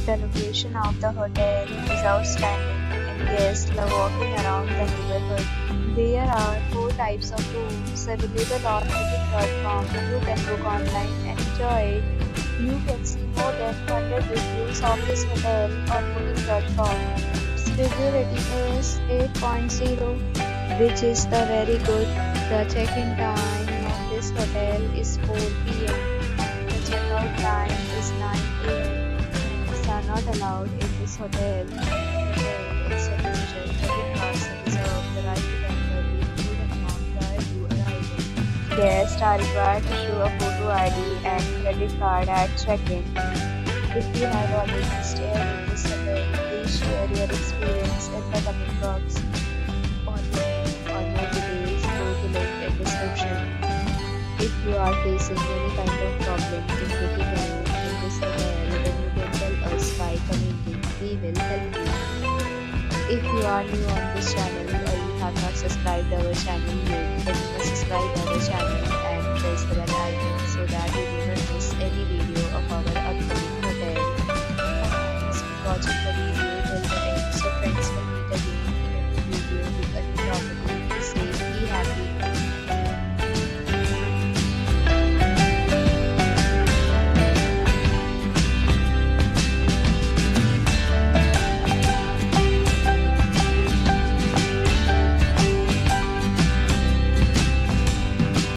The location of the hotel is outstanding and guests love walking around the neighborhood. There are four types of rooms available on booking.com. You can book online and enjoy it. You can see more than 100 reviews of this hotel on booking.com. Its review rating is 8.0, which is the very good. The check-in time of this hotel is 4 p.m. The checkout time is 9 a.m. Pets are not allowed in this hotel. The hotel accepts major credit cards and reserve the right to temporarily hold an amount prior to arrival. Guests are required to show a photo ID and credit card at check-in. If you have already stayed in this hotel, please share your experience in the comment box. For booking or more details, go to link in description. If you are facing any kind of problem in booking a room in this hotel, then you can tell us by commenting. We will help you. If you are new on this channel or you have not subscribed our channel yet, then you must subscribe our channel and press the bell icon so that you do not miss any video of our upcoming hotel. Thanks for watching the video.